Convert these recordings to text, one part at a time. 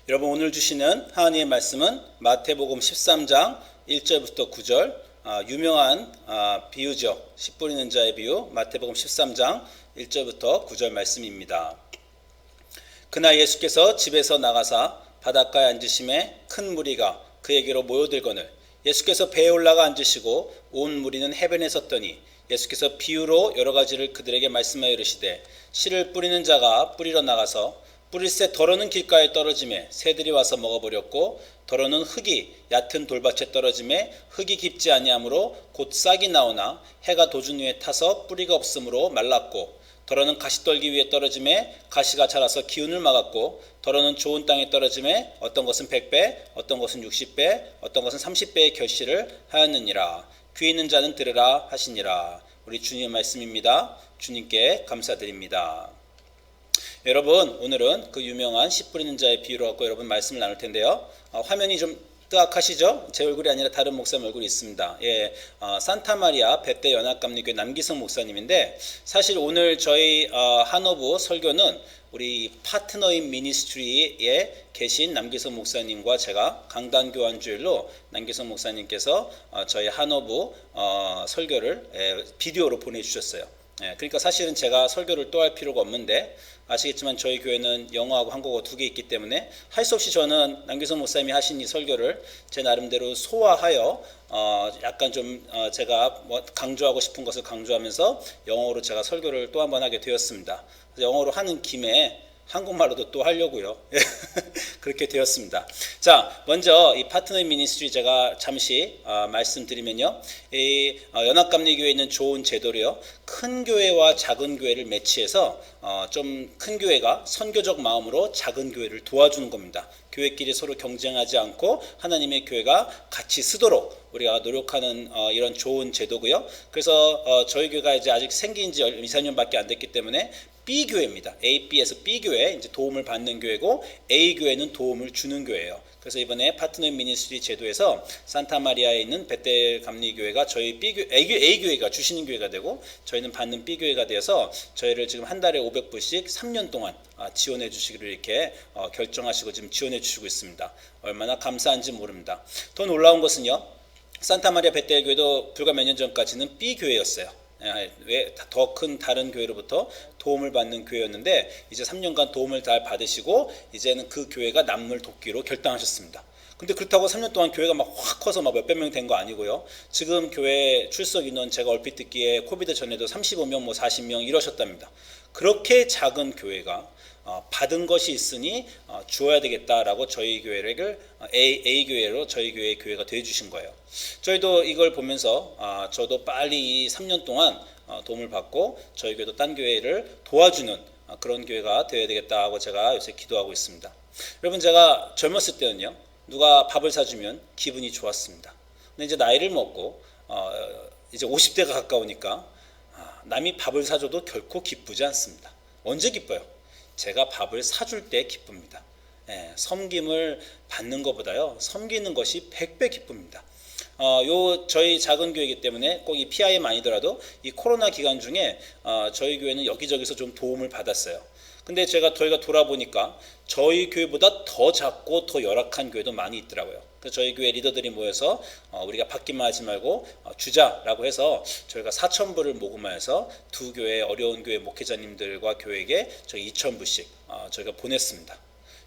여러분, 오늘 주시는 하나님의 말씀은 마태복음 13장 1절부터 9절, 유명한 비유죠. 씨 뿌리는 자의 비유, 마태복음 13장 1절부터 9절 말씀입니다. 그날 예수께서 집에서 나가사 바닷가에 앉으심에 큰 무리가 그에게로 모여들거늘 예수께서 배에 올라가 앉으시고 온 무리는 해변에 섰더니 예수께서 비유로 여러 가지를 그들에게 말씀하여 이르시되, 씨를 뿌리는 자가 뿌리러 나가서 뿌릴새 더러는 길가에 떨어짐에 새들이 와서 먹어버렸고, 더러는 흙이 얕은 돌밭에 떨어짐에 흙이 깊지 아니하므로 곧 싹이 나오나 해가 도준 위에 타서 뿌리가 없으므로 말랐고, 더러는 가시떨기 위에 떨어짐에 가시가 자라서 기운을 막았고, 더러는 좋은 땅에 떨어짐에 어떤 것은 100배, 어떤 것은 60배, 어떤 것은 30배의 결실을 하였느니라. 귀 있는 자는 들으라 하시니라. 우리 주님의 말씀입니다. 주님께 감사드립니다. 여러분, 오늘은 그 유명한 씨 뿌리는 자의 비유로 갖고 여러분 말씀을 나눌 텐데요. 화면이 좀 뜨악하시죠? 제 얼굴이 아니라 다른 목사님 얼굴이 있습니다. 산타마리아 베테 연합감리교회 남기성 목사님인데, 사실 오늘 저희 한어부 설교는 우리 파트너인 미니스트리에 계신 남기성 목사님과 제가 강단 교환 주일로 남기성 목사님께서 저희 한어부 설교를 비디오로 보내주셨어요. 그러니까 사실은 제가 설교를 또 할 필요가 없는데, 아시겠지만 저희 교회는 영어하고 한국어 두 개 있기 때문에 할 수 없이 저는 남기성 목사님이 하신 이 설교를 제 나름대로 소화하여 약간 좀 제가 강조하고 싶은 것을 강조하면서 영어로 제가 설교를 또 한 번 하게 되었습니다. 영어로 하는 김에 한국말로도 또 하려고요. 그렇게 되었습니다. 자, 먼저 이 파트너 미니스트리 제가 잠시 말씀드리면요. 이 연합감리교회에 있는 좋은 제도로요. 큰 교회와 작은 교회를 매치해서 좀 큰 교회가 선교적 마음으로 작은 교회를 도와주는 겁니다. 교회끼리 서로 경쟁하지 않고 하나님의 교회가 같이 쓰도록 우리가 노력하는 이런 좋은 제도고요. 그래서 저희 교회가 이제 아직 생긴 지 2, 3년밖에 안 됐기 때문에 B교회입니다. AB에서 B교회, 이제 도움을 받는 교회고, A교회는 도움을 주는 교회예요. 그래서 이번에 파트너 미니스트리 제도에서 산타마리아에 있는 베텔 감리교회가 저희 A교회가 주시는 교회가 되고, 저희는 받는 B교회가 되어서 저희를 지금 한 달에 500불씩 3년 동안 지원해 주시기로 이렇게 결정하시고 지금 지원해 주시고 있습니다. 얼마나 감사한지 모릅니다. 더 놀라운 것은요, 산타마리아 베텔 교회도 불과 몇 년 전까지는 B교회였어요. 더 큰 다른 교회로부터 도움을 받는 교회였는데, 이제 3년간 도움을 다 받으시고 이제는 그 교회가 남물 돕기로 결단하셨습니다. 근데 그렇다고 3년 동안 교회가 막 확 커서 막 몇백 명 된 거 아니고요. 지금 교회 출석 인원 제가 얼핏 듣기에 코비드 전에도 35명, 40명 이러셨답니다. 그렇게 작은 교회가 받은 것이 있으니 주어야 되겠다라고 저희 교회를 A교회로 저희 교회가 되어주신 거예요. 저희도 이걸 보면서 저도 빨리 이 3년 동안 도움을 받고 저희 교회도 딴 교회를 도와주는 그런 교회가 되어야 되겠다고 제가 요새 기도하고 있습니다. 여러분, 제가 젊었을 때는요, 누가 밥을 사주면 기분이 좋았습니다. 근데 이제 나이를 먹고 이제 50대가 가까우니까 남이 밥을 사줘도 결코 기쁘지 않습니다. 언제 기뻐요? 제가 밥을 사줄 때 기쁩니다. 섬김을 받는 것보다요, 섬기는 것이 100배 기쁩니다. 저희 작은 교회이기 때문에 꼭 이 PIM 아니더라도 이 코로나 기간 중에 저희 교회는 여기저기서 좀 도움을 받았어요. 근데 저희가 돌아보니까 저희 교회보다 더 작고 더 열악한 교회도 많이 있더라고요. 그래서 저희 교회 리더들이 모여서 우리가 받기만 하지 말고 주자라고 해서 저희가 4,000불을 모금하여서 두 교회 어려운 교회 목회자님들과 교회에게 저희 2,000불씩 저희가 보냈습니다.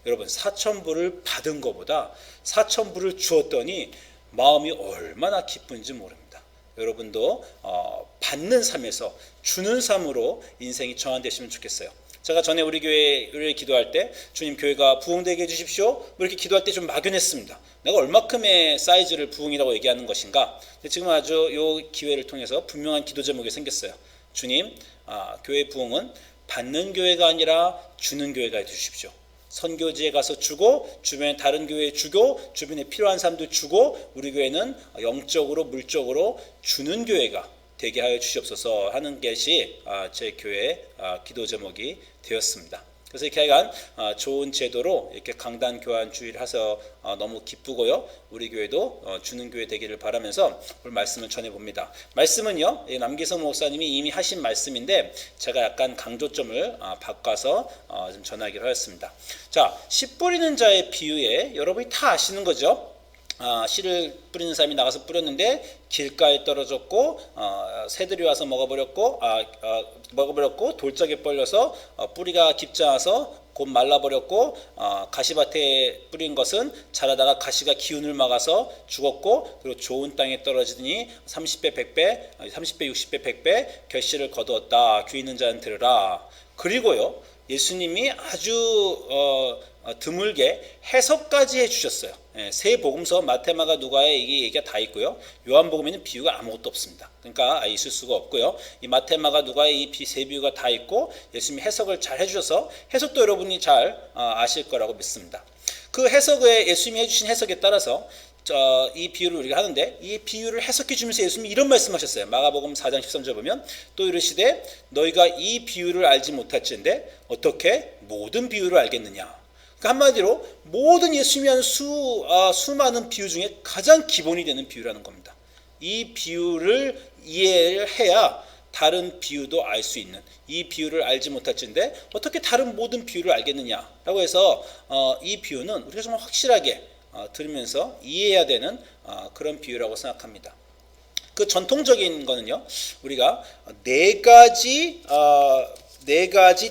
여러분, 4,000불을 받은 것보다 4,000불을 주었더니 마음이 얼마나 기쁜지 모릅니다. 여러분도 받는 삶에서 주는 삶으로 인생이 전환되시면 좋겠어요. 제가 전에 우리 교회를 기도할 때 주님, 교회가 부흥되게 해주십시오 이렇게 기도할 때 좀 막연했습니다. 내가 얼마큼의 사이즈를 부흥이라고 얘기하는 것인가. 근데 지금 아주 이 기회를 통해서 분명한 기도 제목이 생겼어요. 주님, 교회 부흥은 받는 교회가 아니라 주는 교회가 해주십시오. 선교지에 가서 주고, 주변에 다른 교회에 주고, 주변에 필요한 사람도 주고, 우리 교회는 영적으로 물적으로 주는 교회가 되게 하여 주시옵소서 하는 것이 제 교회의 기도 제목이 되었습니다. 그래서 이렇게 하여간 좋은 제도로 이렇게 강단 교환 주의를 해서 너무 기쁘고요. 우리 교회도 주는 교회 되기를 바라면서 오늘 말씀을 전해봅니다. 말씀은요, 남기성 목사님이 이미 하신 말씀인데 제가 약간 강조점을 바꿔서 좀 전하기로 하였습니다. 자, 씨 뿌리는 자의 비유에 여러분이 다 아시는 거죠. 씨를 뿌리는 사람이 나가서 뿌렸는데 길가에 떨어졌고 새들이 와서 먹어버렸고 돌짝에 벌려서 뿌리가 깊지 않아서 곧 말라버렸고 가시밭에 뿌린 것은 자라다가 가시가 기운을 막아서 죽었고 그리고 좋은 땅에 떨어지더니 30배, 100배, 30배, 60배, 100배 결실을 거두었다. 귀 있는 자는 들으라. 그리고요, 예수님이 아주 드물게 해석까지 해주셨어요. 세 복음서 마태마가 누가에 이 얘기가 다 있고요. 요한복음에는 비유가 아무것도 없습니다. 그러니까 있을 수가 없고요. 이 마태마가 누가에 이 세 비유가 다 있고 예수님이 해석을 잘 해주셔서 해석도 여러분이 잘 아실 거라고 믿습니다. 그 해석에 예수님이 해주신 해석에 따라서 이 비유를 우리가 하는데 이 비유를 해석해 주면서 예수님이 이런 말씀하셨어요. 마가복음 4장 13절 보면 또 이르시되 너희가 이 비유를 알지 못할진데 어떻게 모든 비유를 알겠느냐. 그러니까 한마디로 모든 예수님이 하는 수많은 비유 중에 가장 기본이 되는 비유라는 겁니다. 이 비유를 이해를 해야 다른 비유도 알 수 있는, 이 비유를 알지 못할진데 어떻게 다른 모든 비유를 알겠느냐라고 해서 이 비유는 우리가 정말 확실하게 들으면서 이해해야 되는 그런 비유라고 생각합니다. 그 전통적인 거는요, 우리가 네 가지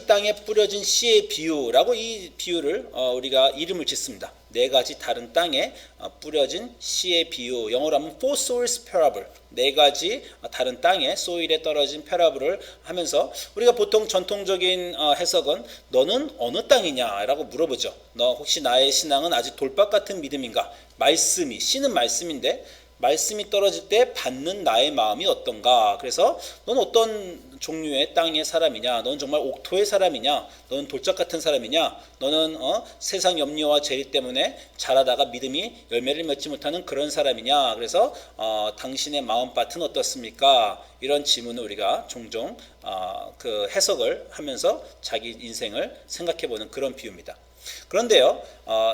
땅에 뿌려진 씨의 비유라고 이 비유를 우리가 이름을 짓습니다. 네 가지 다른 땅에 뿌려진 씨의 비유, 영어로 하면 four soils parable, 네 가지 다른 땅에 소일에 떨어진 패러블을 하면서 우리가 보통 전통적인 해석은 너는 어느 땅이냐라고 물어보죠. 너 혹시 나의 신앙은 아직 돌박 같은 믿음인가? 씨는 말씀인데 말씀이 떨어질 때 받는 나의 마음이 어떤가? 그래서 넌 어떤 종류의 땅의 사람이냐? 넌 정말 옥토의 사람이냐? 너는 돌짝 같은 사람이냐? 너는 세상 염려와 재리 때문에 자라다가 믿음이 열매를 맺지 못하는 그런 사람이냐? 그래서 당신의 마음밭은 어떻습니까? 이런 질문을 우리가 종종 그 해석을 하면서 자기 인생을 생각해보는 그런 비유입니다. 그런데요,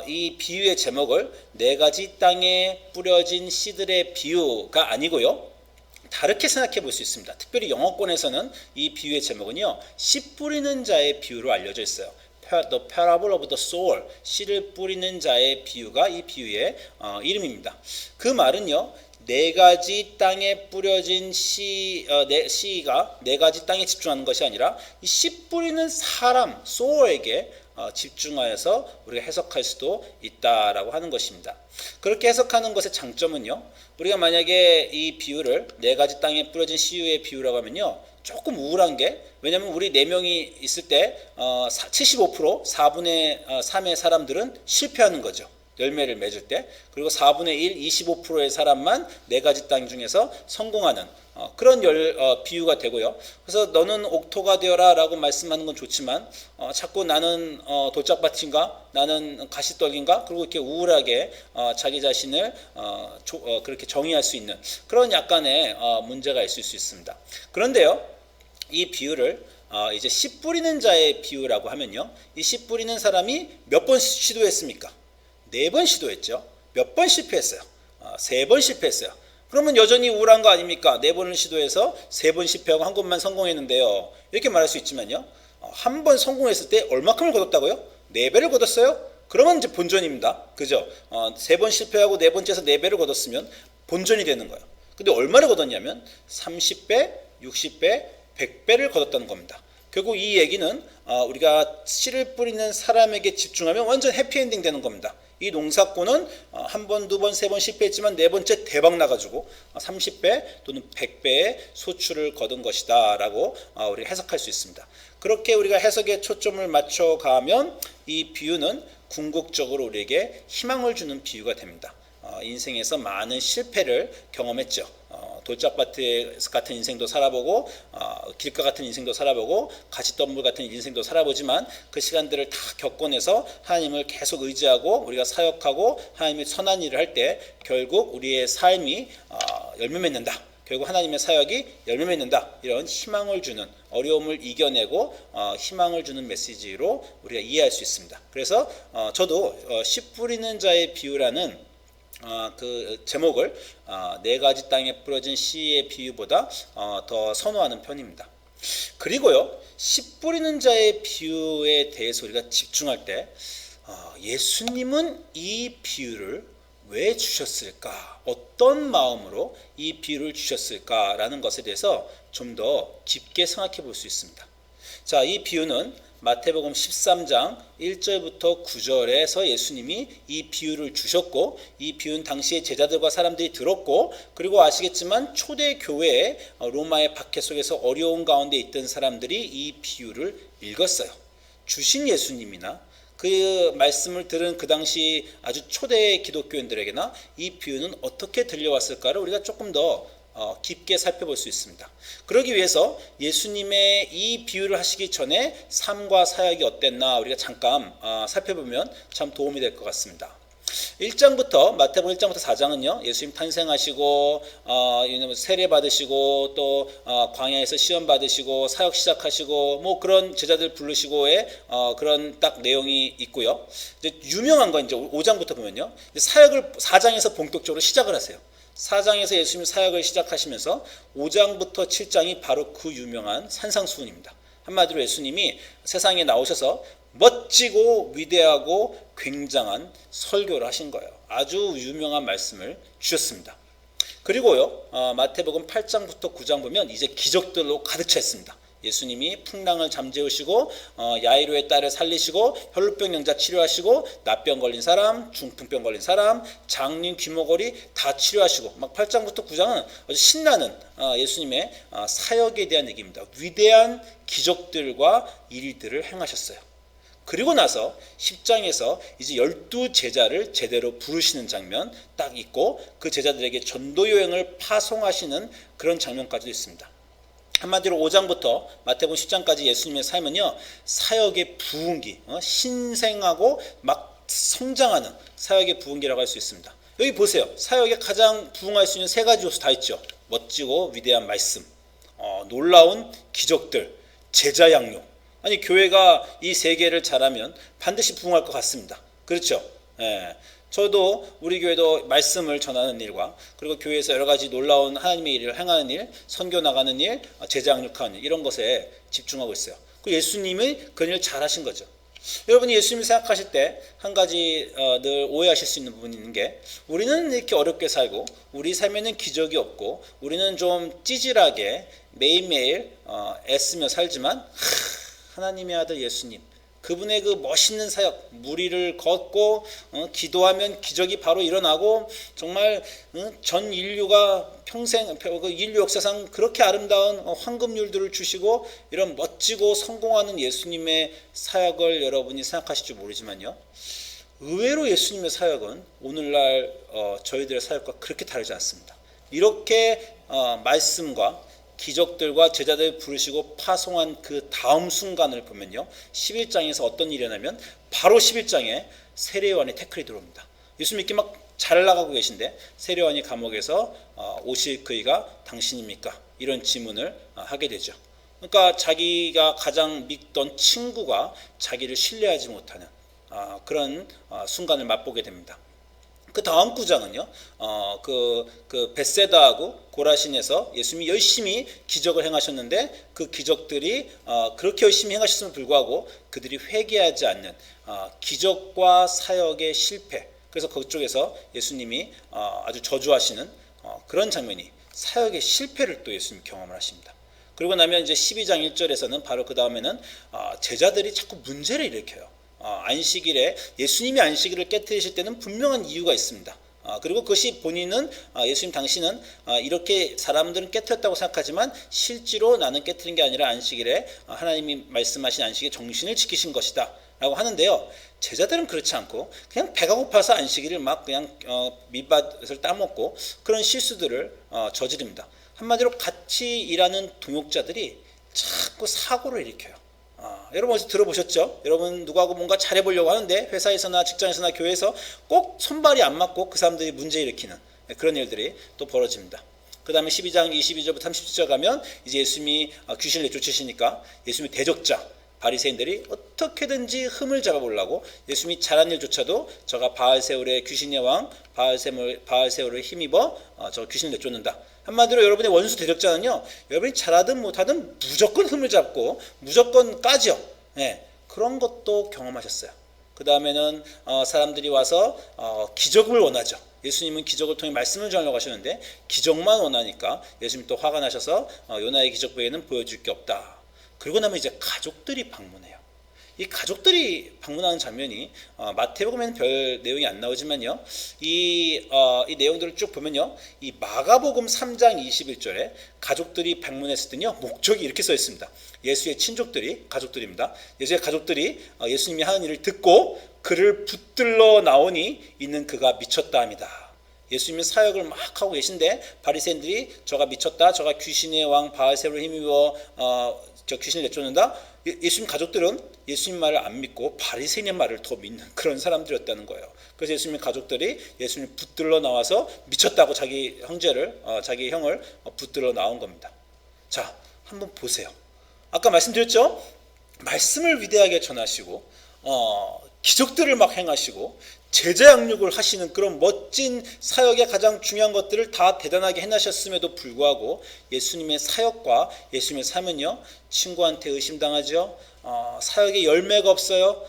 이 비유의 제목을 네 가지 땅에 뿌려진 씨들의 비유가 아니고요, 다르게 생각해 볼 수 있습니다. 특별히 영어권에서는 이 비유의 제목은요, 씨 뿌리는 자의 비유로 알려져 있어요. The parable of the sower, 씨를 뿌리는 자의 비유가 이 비유의 이름입니다. 그 말은요, 네 가지 땅에 뿌려진 씨가 네 가지 땅에 집중하는 것이 아니라 이 씨 뿌리는 사람, sower에게 집중하여서 우리가 해석할 수도 있다라고 하는 것입니다. 그렇게 해석하는 것의 장점은요, 우리가 만약에 이 비유를 네 가지 땅에 뿌려진 씨의 비유라고 하면요, 조금 우울한 게, 왜냐하면 우리 4명이 있을 때 75%, 4분의 3의 사람들은 실패하는 거죠. 열매를 맺을 때. 그리고 4분의 1, 25%의 사람만 네 가지 땅 중에서 성공하는 그런 비유가 되고요. 그래서 너는 옥토가 되어라 라고 말씀하는 건 좋지만 자꾸 나는 돌짝밭인가? 나는 가시떡인가? 그리고 이렇게 우울하게 자기 자신을 그렇게 정의할 수 있는 그런 약간의 문제가 있을 수 있습니다. 그런데요, 이 비유를 이제 씨 뿌리는 자의 비유라고 하면요, 이 씨 뿌리는 사람이 몇 번 시도했습니까? 4번 시도했죠. 몇 번 실패했어요? 3번 실패했어요. 그러면 여전히 우울한 거 아닙니까? 4번을 시도해서 3번 실패하고 1번만 성공했는데요. 이렇게 말할 수 있지만요, 한 번 성공했을 때 얼마큼을 거뒀다고요? 4배를 거뒀어요? 그러면 이제 본전입니다. 그죠? 3번 실패하고 4번째에서 4배를 거뒀으면 본전이 되는 거예요. 근데 얼마를 거뒀냐면 30배, 60배, 100배를 거뒀다는 겁니다. 결국 이 얘기는 우리가 씨를 뿌리는 사람에게 집중하면 완전 해피엔딩 되는 겁니다. 이 농사꾼은 한 번, 두 번, 세 번 실패했지만 네 번째 대박 나가지고 30배 또는 100배의 소출을 거둔 것이다 라고 우리가 해석할 수 있습니다. 그렇게 우리가 해석에 초점을 맞춰가면 이 비유는 궁극적으로 우리에게 희망을 주는 비유가 됩니다. 인생에서 많은 실패를 경험했죠. 돌짝밭 같은 인생도 살아보고 길가 같은 인생도 살아보고 가시덤불 같은 인생도 살아보지만 그 시간들을 다 겪어내서 하나님을 계속 의지하고 우리가 사역하고 하나님의 선한 일을 할 때 결국 우리의 삶이 열매 맺는다. 결국 하나님의 사역이 열매 맺는다. 이런 희망을 주는, 어려움을 이겨내고 희망을 주는 메시지로 우리가 이해할 수 있습니다. 그래서 저도 씨 뿌리는 자의 비유라는 그 제목을 네 가지 땅에 뿌려진 씨의 비유보다 더 선호하는 편입니다. 그리고요, 씨 뿌리는 자의 비유에 대해서 우리가 집중할 때 예수님은 이 비유를 왜 주셨을까? 어떤 마음으로 이 비유를 주셨을까라는 것에 대해서 좀 더 깊게 생각해 볼 수 있습니다. 자, 이 비유는 마태복음 13장 1절부터 9절에서 예수님이 이 비유를 주셨고, 이 비유는 당시에 제자들과 사람들이 들었고, 그리고 아시겠지만 초대 교회에 로마의 박해 속에서 어려운 가운데 있던 사람들이 이 비유를 읽었어요. 주신 예수님이나 그 말씀을 들은 그 당시 아주 초대 기독교인들에게나 이 비유는 어떻게 들려왔을까를 우리가 조금 더 깊게 살펴볼 수 있습니다. 그러기 위해서 예수님의 이 비유를 하시기 전에 삶과 사역이 어땠나 우리가 잠깐 살펴보면 참 도움이 될 것 같습니다. 1장부터 마태복음 1장부터 4장은요, 예수님 탄생하시고 세례 받으시고 또 광야에서 시험 받으시고 사역 시작하시고 뭐 그런 제자들 부르시고의 그런 딱 내용이 있고요. 이제 유명한 건 이제 5장부터 보면요, 사역을 4장에서 본격적으로 시작을 하세요. 4장에서 예수님 사역을 시작하시면서 5장부터 7장이 바로 그 유명한 산상수훈입니다. 한마디로 예수님이 세상에 나오셔서 멋지고 위대하고 굉장한 설교를 하신 거예요. 아주 유명한 말씀을 주셨습니다. 그리고요, 마태복음 8장부터 9장 보면 이제 기적들로 가득 차 있습니다. 예수님이 풍랑을 잠재우시고 야이로의 딸을 살리시고 혈루병 영자 치료하시고 납병 걸린 사람, 중풍병 걸린 사람, 장님, 귀머거리 다 치료하시고 막 8장부터 9장은 아주 신나는 예수님의 사역에 대한 얘기입니다. 위대한 기적들과 일들을 행하셨어요. 그리고 나서 10장에서 이제 12제자를 제대로 부르시는 장면 딱 있고, 그 제자들에게 전도 여행을 파송하시는 그런 장면까지도 있습니다. 한마디로 5장부터 마태복음 10장까지 예수님의 삶은요, 사역의 부흥기, 신생하고 막 성장하는 사역의 부흥기라고 할 수 있습니다. 여기 보세요. 사역에 가장 부흥할 수 있는 세 가지 요소 다 있죠. 멋지고 위대한 말씀, 놀라운 기적들, 제자 양육. 아니, 교회가 이 세 개를 잘하면 반드시 부흥할 것 같습니다. 그렇죠? 예. 저도 우리 교회도 말씀을 전하는 일과 그리고 교회에서 여러 가지 놀라운 하나님의 일을 행하는 일, 선교 나가는 일, 제자 양육하는 일, 이런 것에 집중하고 있어요. 그 예수님이 그 일을 잘하신 거죠. 여러분이 예수님을 생각하실 때 한 가지 늘 오해하실 수 있는 부분이 있는 게, 우리는 이렇게 어렵게 살고 우리 삶에는 기적이 없고 우리는 좀 찌질하게 매일매일 애쓰며 살지만 하나님의 아들 예수님, 그분의 그 멋있는 사역, 무리를 걷고 기도하면 기적이 바로 일어나고 정말 전 인류가 평생 인류 역사상 그렇게 아름다운 황금률들을 주시고 이런 멋지고 성공하는 예수님의 사역을 여러분이 생각하실지 모르지만요, 의외로 예수님의 사역은 오늘날 저희들의 사역과 그렇게 다르지 않습니다. 이렇게 말씀과 기적들과 제자들 부르시고 파송한 그 다음 순간을 보면요, 11장에서 어떤 일이 일어나면 바로 11장에 세례요한의 태클이 들어옵니다. 예수님 이렇게 막 잘 나가고 계신데 세례요한이 감옥에서 오실 그이가 당신입니까? 이런 질문을 하게 되죠. 그러니까 자기가 가장 믿던 친구가 자기를 신뢰하지 못하는 그런 순간을 맛보게 됩니다. 그 다음 구장은요, 그 벳세다하고 고라신에서 예수님이 열심히 기적을 행하셨는데 그 기적들이 그렇게 열심히 행하셨음에도 불구하고 그들이 회개하지 않는 기적과 사역의 실패. 그래서 그쪽에서 예수님이 아주 저주하시는 그런 장면이, 사역의 실패를 또 예수님이 경험을 하십니다. 그리고 나면 이제 12장 1절에서는 바로 그 다음에는 제자들이 자꾸 문제를 일으켜요. 안식일에 예수님이 안식일을 깨뜨리실 때는 분명한 이유가 있습니다. 그리고 그것이 본인은 예수님 당신은 이렇게 사람들은 깨뜨렸다고 생각하지만 실제로 나는 깨뜨린 게 아니라 안식일에 하나님이 말씀하신 안식의 정신을 지키신 것이다 라고 하는데요, 제자들은 그렇지 않고 그냥 배가 고파서 안식일을 막 그냥 밑밭을 따먹고 그런 실수들을 저지릅니다. 한마디로 같이 일하는 동역자들이 자꾸 사고를 일으켜요. 여러분 어디서 들어보셨죠? 여러분 누구하고 뭔가 잘해보려고 하는데 회사에서나 직장에서나 교회에서 꼭 손발이 안 맞고 그 사람들이 문제 일으키는 그런 일들이 또 벌어집니다. 그 다음에 12장 22절부터 37절 가면 이제 예수님이 귀신을 내쫓으시니까 예수님이 대적자 바리새인들이 어떻게든지 흠을 잡아보려고 예수님이 잘한 일조차도 저가 바알세울의 귀신의 왕 바알세울을 힘입어 저 귀신을 내쫓는다. 한마디로 여러분의 원수 대적자는요, 여러분이 잘하든 못하든 무조건 흠을 잡고 무조건 까죠. 네, 그런 것도 경험하셨어요. 그 다음에는 사람들이 와서 기적을 원하죠. 예수님은 기적을 통해 말씀을 전하려고 하셨는데 기적만 원하니까 예수님 또 화가 나셔서 요나의 기적 외에는 보여줄 게 없다. 그리고 나면 이제 가족들이 방문해요. 이 가족들이 방문하는 장면이 마태복음에는 별 내용이 안 나오지만요, 이 내용들을 쭉 보면요, 이 마가복음 3장 21절에 가족들이 방문했을 때는요, 목적이 이렇게 써 있습니다. 예수의 친족들이, 가족들입니다. 예수의 가족들이 예수님이 하는 일을 듣고 그를 붙들러 나오니 이는 그가 미쳤다 합니다. 예수님이 사역을 막 하고 계신데 바리새인들이 저가 미쳤다, 저가 귀신의 왕 바알세울을 힘입어 저 귀신을 내쫓는다. 예수님 가족들은 예수님 말을 안 믿고 바리새인의 말을 더 믿는 그런 사람들이었다는 거예요. 그래서 예수님 가족들이 예수님 붙들러 나와서 미쳤다고 자기 형을 붙들러 나온 겁니다. 자, 한번 보세요. 아까 말씀드렸죠? 말씀을 위대하게 전하시고 기적들을 막 행하시고 제자 양육을 하시는 그런 멋진 사역의 가장 중요한 것들을 다 대단하게 해나셨음에도 불구하고 예수님의 사역과 예수님의 삶은요, 친구한테 의심당하죠. 사역에 열매가 없어요.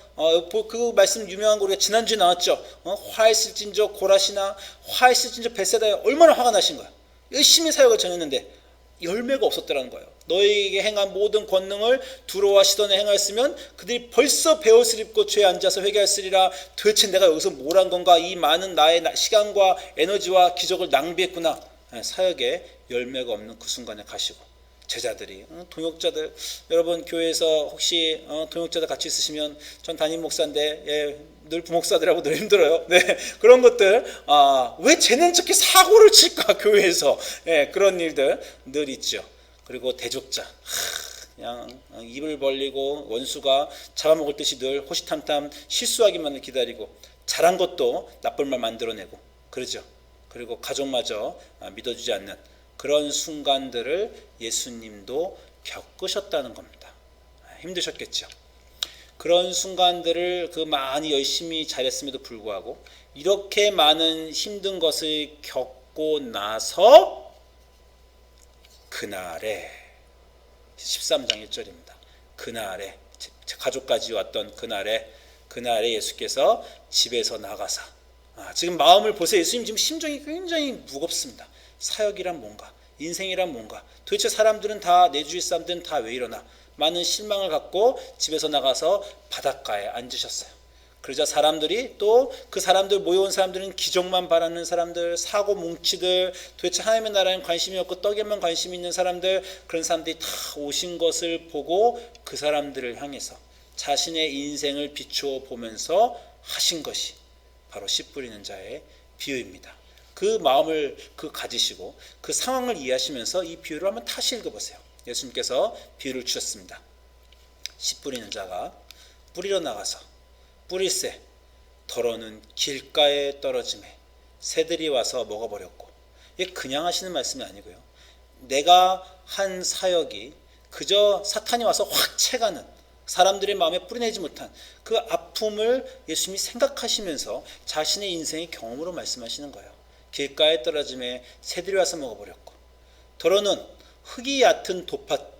그 말씀 유명한 거 우리가 지난주에 나왔죠. 화했을진저 고라시나 화했을진저 벳세다에 얼마나 화가 나신 거야. 열심히 사역을 전했는데 열매가 없었더라는 거예요. 너희에게 행한 모든 권능을 두로와 시돈에 행하였으면 그들이 벌써 베옷을 입고 죄에 앉아서 회개하였으리라. 도대체 내가 여기서 뭘 한 건가? 이 많은 나의 시간과 에너지와 기적을 낭비했구나. 사역에 열매가 없는 그 순간에 가시고 제자들이, 동역자들, 여러분 교회에서 혹시 동역자들 같이 있으시면 전 담임 목사인데 늘 부목사들하고 늘 힘들어요. 네, 그런 것들, 왜 쟤는 저렇게 사고를 칠까 교회에서, 그런 일들 늘 있죠. 그리고 대적자, 그냥 입을 벌리고 원수가 잡아먹을 듯이 늘 호시탐탐 실수하기만을 기다리고 잘한 것도 나쁜 말 만들어내고 그러죠. 그리고 가족마저 믿어주지 않는 그런 순간들을 예수님도 겪으셨다는 겁니다. 힘드셨겠죠. 그런 순간들을 그 많이 열심히 잘했음에도 불구하고 이렇게 많은 힘든 것을 겪고 나서 그날에 13장 1절입니다. 그날에 가족까지 왔던 그날에 예수께서 집에서 나가사 지금 마음을 보세요. 예수님 지금 심정이 굉장히 무겁습니다. 사역이란 뭔가, 인생이란 뭔가, 도대체 사람들은 다, 내 주위 사람들은 다 왜 이러나, 많은 실망을 갖고 집에서 나가서 바닷가에 앉으셨어요. 그러자 사람들이 또 그 사람들 모여온 사람들은 기적만 바라는 사람들, 사고 뭉치들, 도대체 하나님의 나라에 관심이 없고 떡에만 관심이 있는 사람들, 그런 사람들이 다 오신 것을 보고 그 사람들을 향해서 자신의 인생을 비추어 보면서 하신 것이 바로 씨 뿌리는 자의 비유입니다. 그 마음을 가지시고 그 상황을 이해하시면서 이 비유를 한번 다시 읽어보세요. 예수님께서 비유를 주셨습니다. 씨 뿌리는 자가 뿌리러 나가서 뿌릴새 더러는 길가에 떨어짐에 새들이 와서 먹어버렸고, 이게 그냥 하시는 말씀이 아니고요. 내가 한 사역이 그저 사탄이 와서 확 채가는, 사람들의 마음에 뿌리내지 못한 그 아픔을 예수님이 생각하시면서 자신의 인생의 경험으로 말씀하시는 거예요. 길가에 떨어짐에 새들이 와서 먹어버렸고, 더러는 흙이 얕은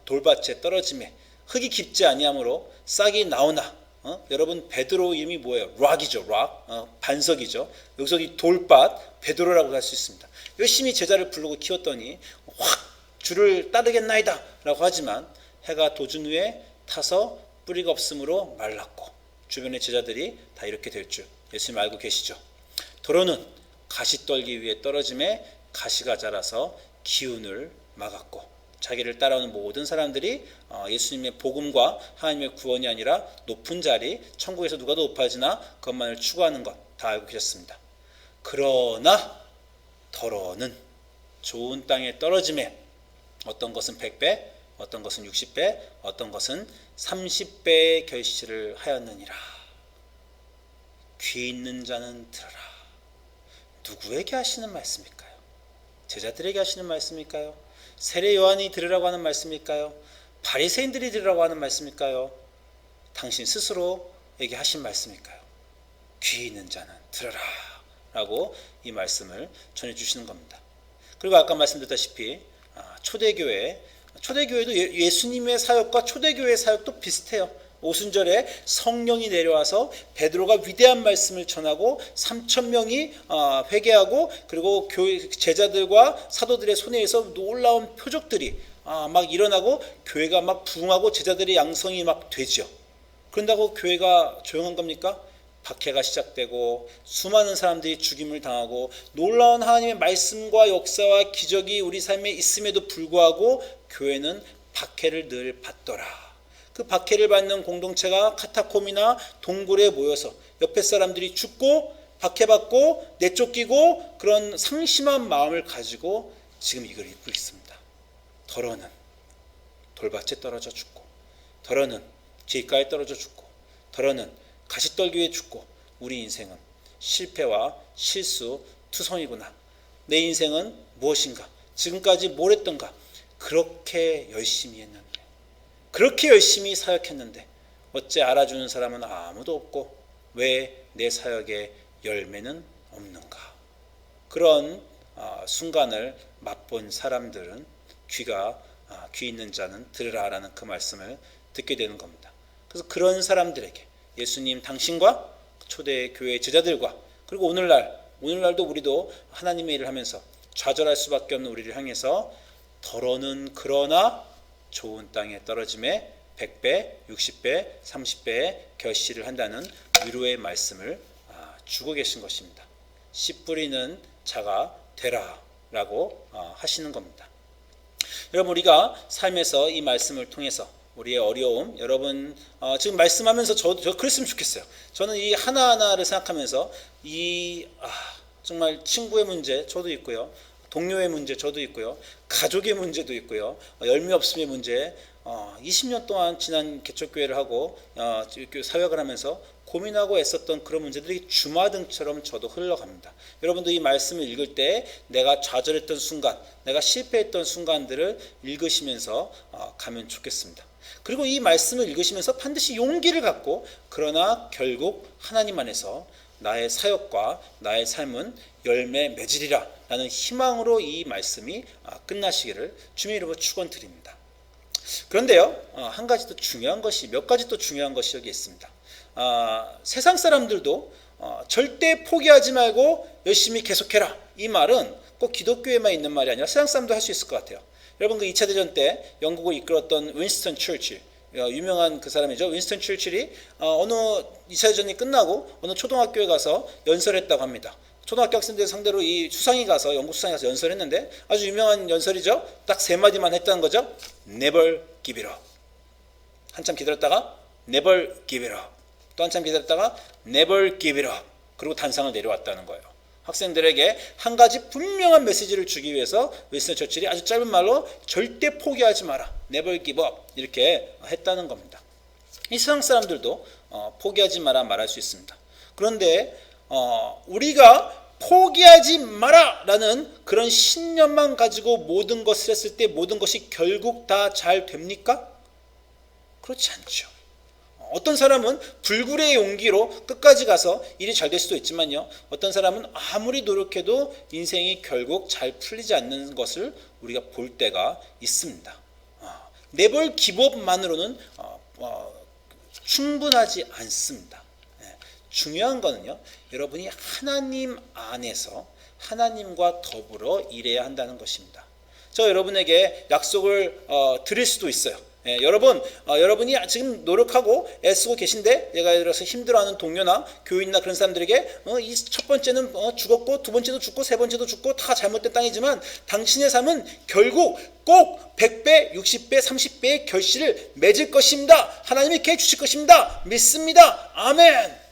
돌밭에 떨어짐에 흙이 깊지 아니하므로 싹이 나오나, 여러분 베드로 이름이 뭐예요? 락이죠. 락, 반석이죠. 여기서 이 돌밭 베드로라고 할 수 있습니다. 열심히 제자를 부르고 키웠더니 확 주를 따르겠나이다 라고 하지만 해가 도준 후에 타서 뿌리가 없으므로 말랐고, 주변의 제자들이 다 이렇게 될 줄 예수님 알고 계시죠. 도로는 가시떨기 위에 떨어짐에 가시가 자라서 기운을 막았고, 자기를 따라오는 모든 사람들이 예수님의 복음과 하나님의 구원이 아니라 높은 자리, 천국에서 누가 더 높아지나 그것만을 추구하는 것 다 알고 계셨습니다. 그러나 더러는 좋은 땅에 떨어짐에 어떤 것은 100배, 어떤 것은 60배, 어떤 것은 30배의 결실을 하였느니라. 귀 있는 자는 들으라. 누구에게 하시는 말씀일까요? 제자들에게 하시는 말씀일까요? 세례 요한이 들으라고 하는 말씀일까요? 바리새인들이 들으라고 하는 말씀일까요? 당신 스스로에게 하신 말씀일까요? 귀 있는 자는 들으라 라고 이 말씀을 전해주시는 겁니다. 그리고 아까 말씀드렸다시피 초대교회도 예수님의 사역과 초대교회의 사역도 비슷해요. 오순절에 성령이 내려와서 베드로가 위대한 말씀을 전하고 3,000명이 회개하고, 그리고 제자들과 사도들의 손에 의해서 놀라운 표적들이 막 일어나고 교회가 막 부흥하고 제자들의 양성이 막 되죠. 그런다고 교회가 조용한 겁니까? 박해가 시작되고 수많은 사람들이 죽임을 당하고 놀라운 하나님의 말씀과 역사와 기적이 우리 삶에 있음에도 불구하고 교회는 박해를 늘 받더라. 그 박해를 받는 공동체가 카타콤이나 동굴에 모여서 옆에 사람들이 죽고 박해받고 내쫓기고 그런 상심한 마음을 가지고 지금 이걸 입고 있습니다. 더러는 돌밭에 떨어져 죽고, 더러는 길가에 떨어져 죽고, 더러는 가시떨기에 죽고, 우리 인생은 실패와 실수 투성이구나. 내 인생은 무엇인가? 지금까지 뭘 했던가? 그렇게 열심히 했는데, 그렇게 열심히 사역했는데 어째 알아주는 사람은 아무도 없고 왜 내 사역에 열매는 없는가? 그런 순간을 맛본 사람들은 귀 있는 자는 들으라라는 그 말씀을 듣게 되는 겁니다. 그래서 그런 사람들에게 예수님 당신과 초대 교회 제자들과, 그리고 오늘날도 우리도 하나님의 일을 하면서 좌절할 수밖에 없는 우리를 향해서 더러는 그러나 좋은 땅에 떨어짐에 100배, 60배, 30배의 결실을 한다는 위로의 말씀을 주고 계신 것입니다. 씨 뿌리는 자가 되라 라고 하시는 겁니다. 여러분, 우리가 삶에서 이 말씀을 통해서 우리의 어려움, 여러분 지금 말씀하면서 저 그랬으면 좋겠어요. 저는 이 하나하나를 생각하면서 정말 친구의 문제 저도 있고요, 동료의 문제 저도 있고요, 가족의 문제도 있고요, 열매 없음의 문제, 20년 동안 지난 개척교회를 하고 사역을 하면서 고민하고 애썼던 그런 문제들이 주마등처럼 저도 흘러갑니다. 여러분도 이 말씀을 읽을 때 내가 좌절했던 순간, 내가 실패했던 순간들을 읽으시면서 가면 좋겠습니다. 그리고 이 말씀을 읽으시면서 반드시 용기를 갖고, 그러나 결국 하나님 안에서 나의 사역과 나의 삶은 열매 맺으리라 라는 희망으로 이 말씀이 끝나시기를 주님의 이름으로 축원드립니다. 그런데요, 몇 가지 또 중요한 것이 여기 있습니다. 세상 사람들도 절대 포기하지 말고 열심히 계속해라, 이 말은 꼭 기독교에만 있는 말이 아니라 세상 사람도 할 수 있을 것 같아요. 여러분, 그 2차 대전 때 영국을 이끌었던 윈스턴 처칠, 유명한 그 사람이죠. 윈스턴 처칠이 어느 2차 대전이 끝나고 어느 초등학교에 가서 연설했다고 합니다. 초등학교 학생들 상대로 이 수상이 가서, 영국 수상이 가서 연설했는데 아주 유명한 연설이죠. 딱 3마디만 했다는 거죠. Never give it up. 한참 기다렸다가 Never give it up. 또 한참 기다렸다가 Never give it up. 그리고 단상을 내려왔다는 거예요. 학생들에게 한 가지 분명한 메시지를 주기 위해서 윈스턴 처칠이 아주 짧은 말로 절대 포기하지 마라, Never give up, 이렇게 했다는 겁니다. 이 세상 사람들도 포기하지 마라 말할 수 있습니다. 그런데 우리가 포기하지 마라 라는 그런 신념만 가지고 모든 것을 했을 때 모든 것이 결국 다 잘 됩니까? 그렇지 않죠. 어떤 사람은 불굴의 용기로 끝까지 가서 일이 잘 될 수도 있지만요, 어떤 사람은 아무리 노력해도 인생이 결국 잘 풀리지 않는 것을 우리가 볼 때가 있습니다. 네벌 기법만으로는 충분하지 않습니다. 중요한 거는요, 여러분이 하나님 안에서 하나님과 더불어 일해야 한다는 것입니다. 저 여러분에게 약속을 드릴 수도 있어요. 여러분이 지금 노력하고 애쓰고 계신데, 내가 예를 들어서 힘들어하는 동료나 교인이나 그런 사람들에게 이 첫 번째는 죽었고, 두 번째도 죽고, 세 번째도 죽고, 다 잘못된 땅이지만 당신의 삶은 결국 꼭 100배, 60배, 30배의 결실을 맺을 것입니다. 하나님이 이렇게 해주실 것입니다. 믿습니다. 아멘.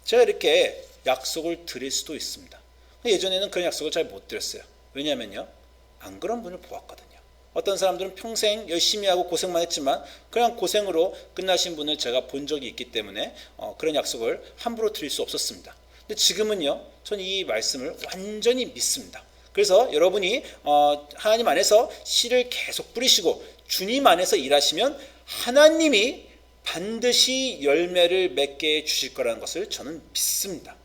제가 이렇게 약속을 드릴 수도 있습니다. 예전에는 그런 약속을 잘 못 드렸어요. 왜냐하면요, 안 그런 분을 보았거든요. 어떤 사람들은 평생 열심히 하고 고생만 했지만 그냥 고생으로 끝나신 분을 제가 본 적이 있기 때문에 그런 약속을 함부로 드릴 수 없었습니다. 근데 지금은요, 저는 이 말씀을 완전히 믿습니다. 그래서 여러분이 하나님 안에서 씨를 계속 뿌리시고 주님 안에서 일하시면 하나님이 반드시 열매를 맺게 해주실 거라는 것을 저는 믿습니다.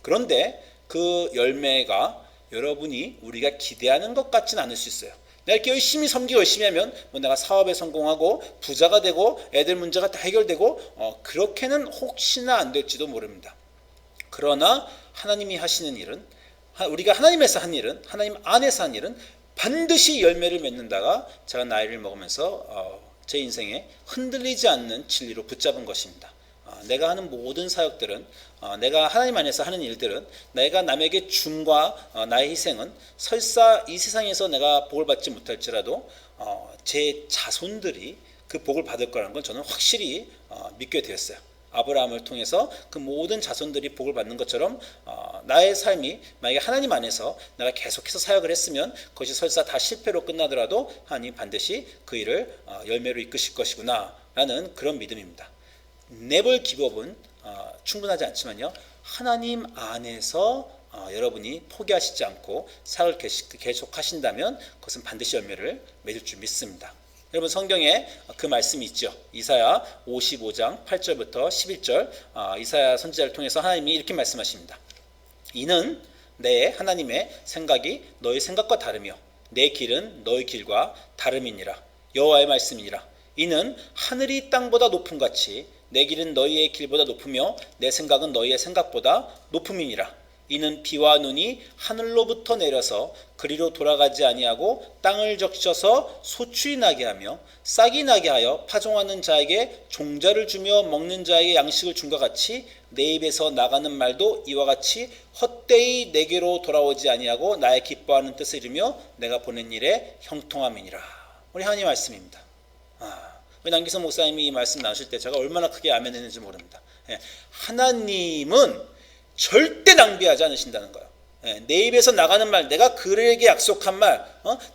그런데 그 열매가 여러분이 우리가 기대하는 것 같지는 않을 수 있어요. 내가 이렇게 열심히 섬기고 열심히 하면 내가 사업에 성공하고 부자가 되고 애들 문제가 다 해결되고 그렇게는 혹시나 안 될지도 모릅니다. 그러나 하나님이 하시는 일은, 우리가 하나님에서 한 일은, 하나님 안에서 한 일은 반드시 열매를 맺는다가 제가 나이를 먹으면서 제 인생에 흔들리지 않는 진리로 붙잡은 것입니다. 내가 하는 모든 사역들은, 내가 하나님 안에서 하는 일들은, 내가 남에게 줌과 나의 희생은 설사 이 세상에서 내가 복을 받지 못할지라도 제 자손들이 그 복을 받을 거라는 건 저는 확실히 믿게 되었어요. 아브라함을 통해서 그 모든 자손들이 복을 받는 것처럼 나의 삶이 만약에 하나님 안에서 내가 계속해서 사역을 했으면 그것이 설사 다 실패로 끝나더라도 하나님 반드시 그 일을 열매로 이끄실 것이구나 라는 그런 믿음입니다. never give up은 충분하지 않지만요, 하나님 안에서 여러분이 포기하시지 않고 사역을 계속하신다면 그것은 반드시 열매를 맺을 줄 믿습니다. 여러분 성경에 그 말씀이 있죠. 이사야 55장 8절부터 11절 이사야 선지자를 통해서 하나님이 이렇게 말씀하십니다. 이는 내 하나님의 생각이 너희 생각과 다르며 내 길은 너희 길과 다름이니라. 여호와의 말씀이니라. 이는 하늘이 땅보다 높음 같이 내 길은 너희의 길보다 높으며 내 생각은 너희의 생각보다 높음이니라. 이는 비와 눈이 하늘로부터 내려서 그리로 돌아가지 아니하고 땅을 적셔서 소출이 나게 하며 싹이 나게 하여 파종하는 자에게 종자를 주며 먹는 자에게 양식을 준 것 같이 내 입에서 나가는 말도 이와 같이 헛되이 내게로 돌아오지 아니하고 나의 기뻐하는 뜻을 이루며 내가 보낸 일에 형통함이니라. 우리 하나님 말씀입니다. 우리 남기성 목사님이 이 말씀 나누실 때 제가 얼마나 크게 아멘 했는지 모릅니다. 하나님은 절대 낭비하지 않으신다는 거예요. 내 입에서 나가는 말, 내가 그에게 약속한 말,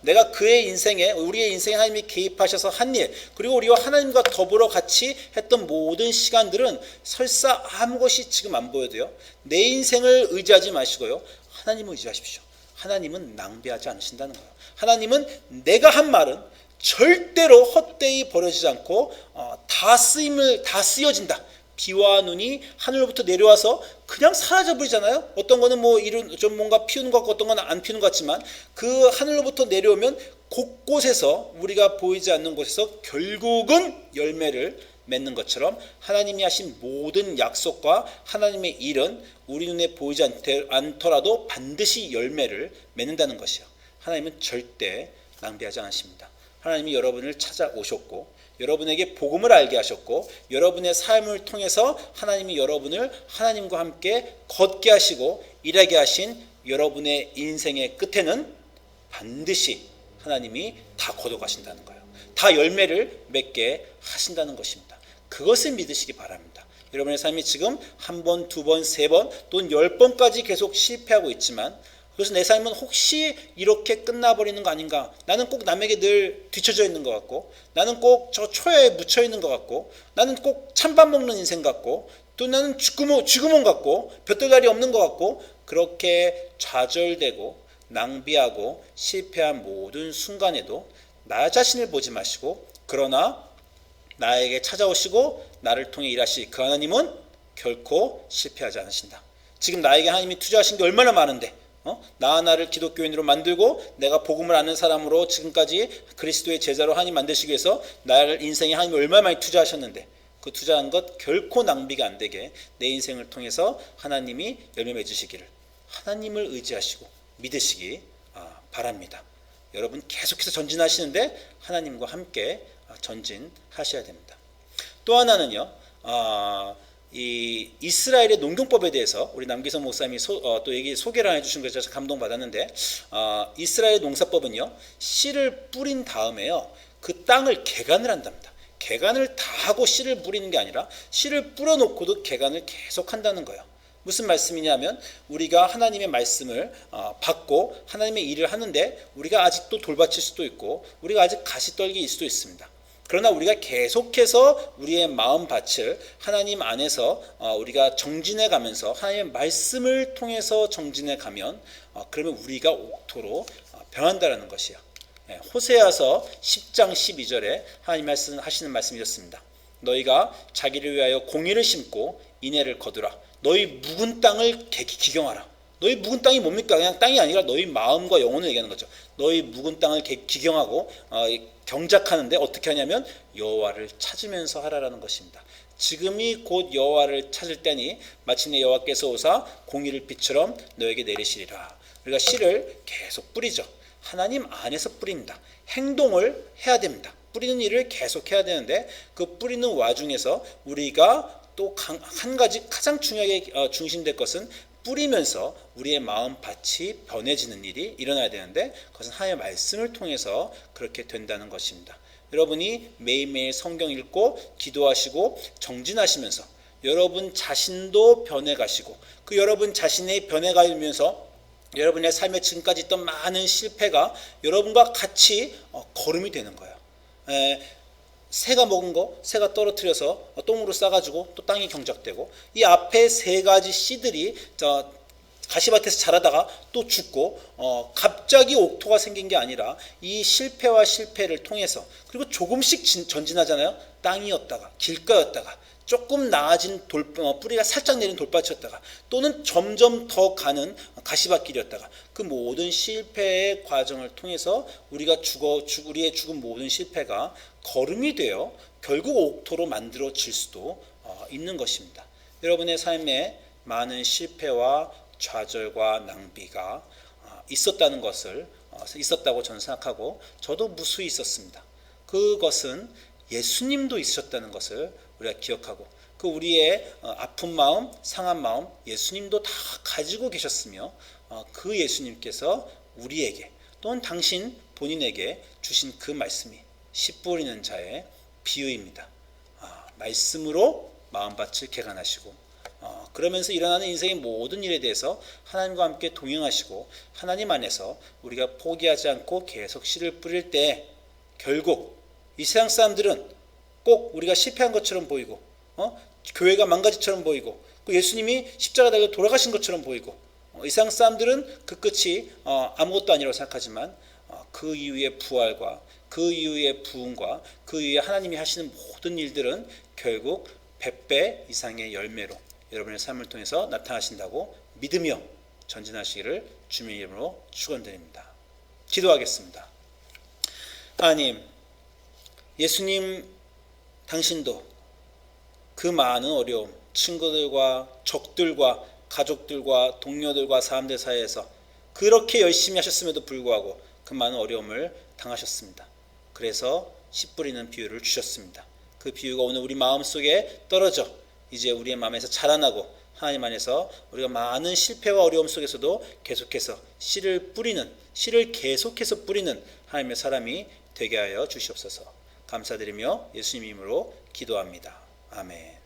내가 그의 인생에, 우리의 인생에 하나님이 개입하셔서 한 일, 그리고 우리와 하나님과 더불어 같이 했던 모든 시간들은 설사 아무 것이 지금 안 보여도요, 내 인생을 의지하지 마시고요, 하나님을 의지하십시오. 하나님은 낭비하지 않으신다는 거예요. 하나님은 내가 한 말은 절대로 헛되이 버려지지 않고 다 쓰여진다. 비와 눈이 하늘로부터 내려와서 그냥 사라져 버리잖아요. 어떤 거는 좀 뭔가 피우는 것 같고 어떤 건 안 피우는 것 같지만 그 하늘로부터 내려오면 곳곳에서 우리가 보이지 않는 곳에서 결국은 열매를 맺는 것처럼 하나님이 하신 모든 약속과 하나님의 일은 우리 눈에 보이지 않더라도 반드시 열매를 맺는다는 것이요. 하나님은 절대 낭비하지 않으십니다. 하나님이 여러분을 찾아오셨고 여러분에게 복음을 알게 하셨고 여러분의 삶을 통해서 하나님이 여러분을 하나님과 함께 걷게 하시고 일하게 하신 여러분의 인생의 끝에는 반드시 하나님이 다 거둬가신다는 거예요. 다 열매를 맺게 하신다는 것입니다. 그것을 믿으시기 바랍니다. 여러분의 삶이 지금 한 번, 두 번, 세 번 또는 10번까지 계속 실패하고 있지만 그래서 내 삶은 혹시 이렇게 끝나버리는 거 아닌가? 나는 꼭 남에게 늘 뒤처져 있는 것 같고 나는 꼭 저 초야에 묻혀 있는 것 같고 나는 꼭 찬밥 먹는 인생 같고 또 나는 쥐구멍 같고 볕대가리 없는 것 같고 그렇게 좌절되고 낭비하고 실패한 모든 순간에도 나 자신을 보지 마시고 그러나 나에게 찾아오시고 나를 통해 일하실 그 하나님은 결코 실패하지 않으신다. 지금 나에게 하나님이 투자하신 게 얼마나 많은데 나 하나를 기독교인으로 만들고 내가 복음을 아는 사람으로 지금까지 그리스도의 제자로 하나님 만드시기 위해서 나를 인생에 하나님이 얼마나 많이 투자하셨는데 그 투자한 것 결코 낭비가 안 되게 내 인생을 통해서 하나님이 열매 맺으시기를 하나님을 의지하시고 믿으시기 바랍니다. 여러분 계속해서 전진하시는데 하나님과 함께 전진하셔야 됩니다. 또 하나는요. 이 이스라엘의 농경법에 대해서 우리 남기성 목사님이 또 얘기 소개를 해주신 것에 제가 감동받았는데 이스라엘 농사법은요 씨를 뿌린 다음에요 그 땅을 개간을 한답니다. 개간을 다 하고 씨를 뿌리는 게 아니라 씨를 뿌려놓고도 개간을 계속 한다는 거예요. 무슨 말씀이냐면 우리가 하나님의 말씀을 받고 하나님의 일을 하는데 우리가 아직도 돌밭일 수도 있고 우리가 아직 가시떨기일 수도 있습니다. 그러나 우리가 계속해서 우리의 마음밭을 하나님 안에서 우리가 정진해 가면서 하나님의 말씀을 통해서 정진해 가면 그러면 우리가 옥토로 변한다는 것이요. 호세아서 10장 12절에 하나님 하시는 말씀이었습니다. 너희가 자기를 위하여 공의를 심고 인애를 거두라. 너희 묵은 땅을 기경하라. 너희 묵은 땅이 뭡니까? 그냥 땅이 아니라 너희 마음과 영혼을 얘기하는 거죠. 너희 묵은 땅을 기경하고 경작하는데 어떻게 하냐면 여호와를 찾으면서 하라라는 것입니다. 지금이 곧 여호와를 찾을 때니 마침내 여호와께서 오사 공의를 빛처럼 너에게 내리시리라. 우리가 씨를 계속 뿌리죠. 하나님 안에서 뿌립니다. 행동을 해야 됩니다. 뿌리는 일을 계속 해야 되는데 그 뿌리는 와중에서 우리가 또 한 가지 가장 중요하게 중심될 것은 뿌리면서 우리의 마음밭이 변해지는 일이 일어나야 되는데 그것은 하나님의 말씀을 통해서 그렇게 된다는 것입니다. 여러분이 매일매일 성경 읽고 기도하시고 정진하시면서 여러분 자신도 변해가시고 그 여러분 자신의 변해가면서 여러분의 삶에 지금까지 있던 많은 실패가 여러분과 같이 걸음이 되는 거예요. 새가 먹은 거, 새가 떨어뜨려서 똥으로 싸가지고 또 땅이 경작되고 이 앞에 세 가지 씨들이 가시밭에서 자라다가 또 죽고 갑자기 옥토가 생긴 게 아니라 이 실패와 실패를 통해서 그리고 조금씩 전진하잖아요. 땅이었다가 길가였다가 조금 나아진 뿌리가 살짝 내린 돌밭이었다가 또는 점점 더 가는 가시밭길이었다가 그 모든 실패의 과정을 통해서 우리의 죽은 모든 실패가 걸음이 되어 결국 옥토로 만들어질 수도 있는 것입니다. 여러분의 삶에 많은 실패와 좌절과 낭비가 있었다고 저는 생각하고 저도 무수히 있었습니다. 그것은 예수님도 있으셨다는 것을 우리가 기억하고 그 우리의 아픈 마음, 상한 마음 예수님도 다 가지고 계셨으며 그 예수님께서 우리에게 또는 당신 본인에게 주신 그 말씀이 씨 뿌리는 자의 비유입니다. 말씀으로 마음밭을 개간하시고 그러면서 일어나는 인생의 모든 일에 대해서 하나님과 함께 동행하시고 하나님 안에서 우리가 포기하지 않고 계속 씨를 뿌릴 때 결국 이 세상 사람들은 꼭 우리가 실패한 것처럼 보이고 교회가 망가지처럼 보이고 예수님이 십자가 달려 돌아가신 것처럼 보이고 이 세상 사람들은 그 끝이 아무것도 아니라고 생각하지만 그 이후의 부활과 그 이후의 부흥과 그 이후에 하나님이 하시는 모든 일들은 결국 100배 이상의 열매로 여러분의 삶을 통해서 나타나신다고 믿으며 전진하시기를 주님의 이름으로 축원드립니다. 기도하겠습니다. 하나님, 예수님 당신도 그 많은 어려움, 친구들과 적들과 가족들과 동료들과 사람들 사이에서 그렇게 열심히 하셨음에도 불구하고 그 많은 어려움을 당하셨습니다. 그래서 씨 뿌리는 비유를 주셨습니다. 그 비유가 오늘 우리 마음속에 떨어져 이제 우리의 마음에서 자라나고 하나님 안에서 우리가 많은 실패와 어려움 속에서도 계속해서 씨를 계속해서 뿌리는 하나님의 사람이 되게 하여 주시옵소서. 감사드리며 예수님 이름으로 기도합니다. 아멘.